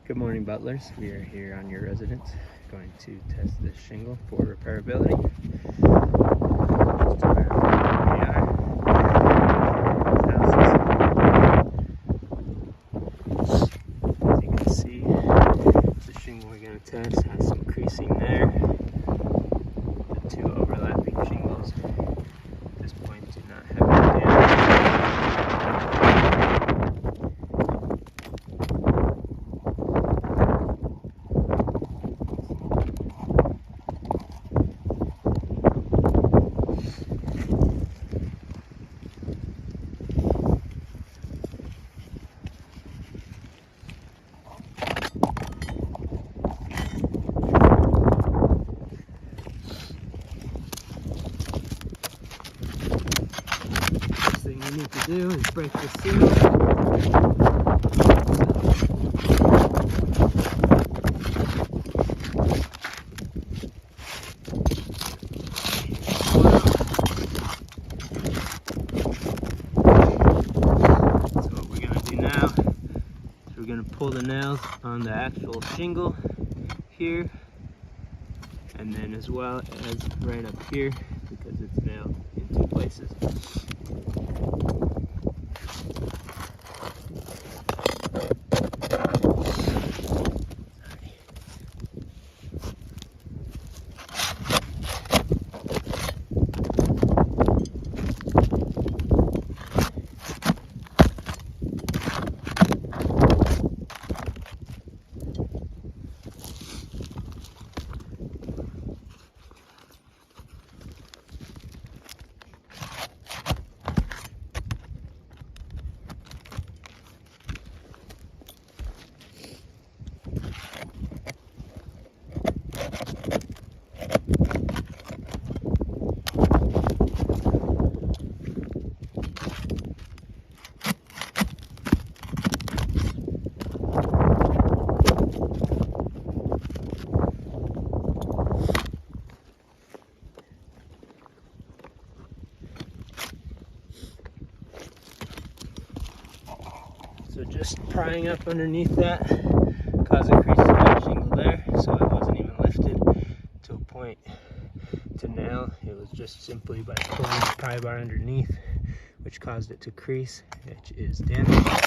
Good morning, Butlers. We are here on your residence going to test this shingle for repairability. Just a matter of where we are. As you can see, the shingle we're going to test has some creasing there. The two overlapping shingles at this point do not have any damage. First thing we need to do is break the seal. So what we're going to do now is we're going to pull the nails on the actual shingle here, and then as well as right up here because it's nailed in two places. So just prying up underneath that caused a crease in that shingle there, so it wasn't even lifted to a point to nail. It was just simply by pulling the pry bar underneath, which caused it to crease, which is damaged.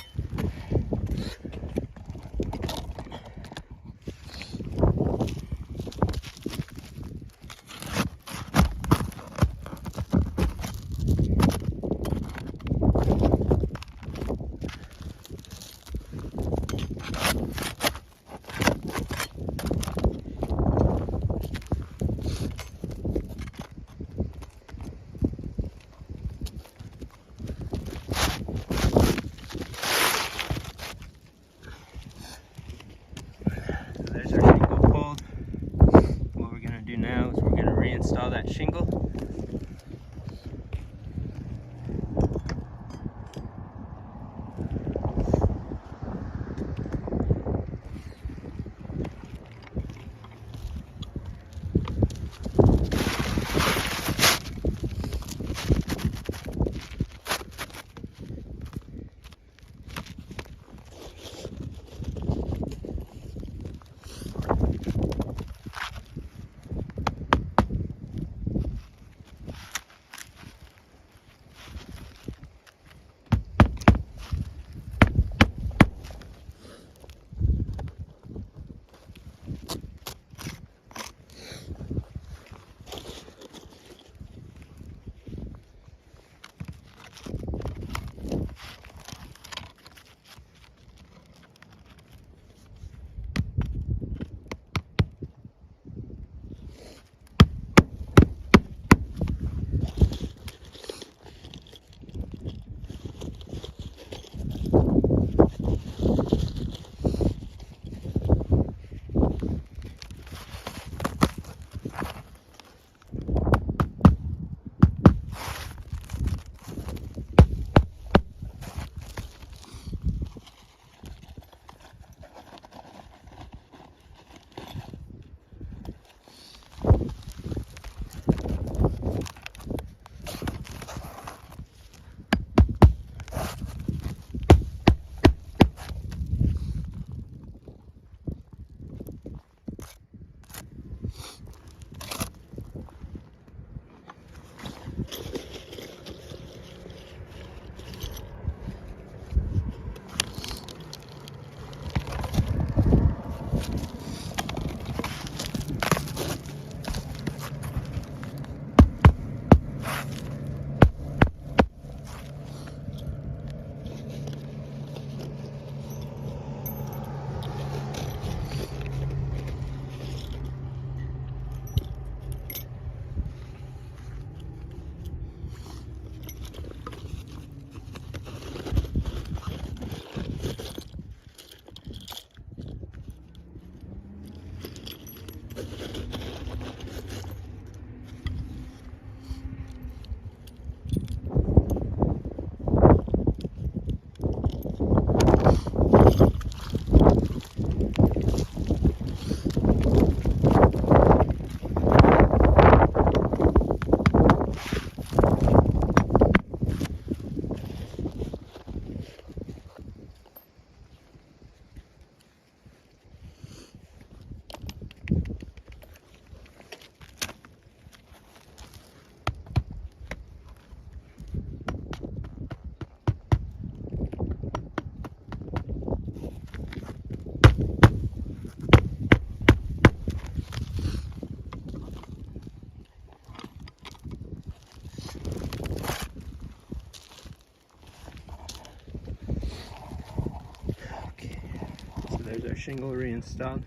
there's our shingle reinstalled.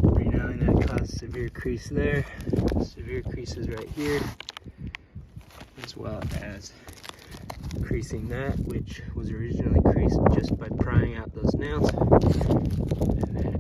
Renailing that caused severe crease there, severe creases right here, as well as creasing that, which was originally creased just by prying out those nails. And then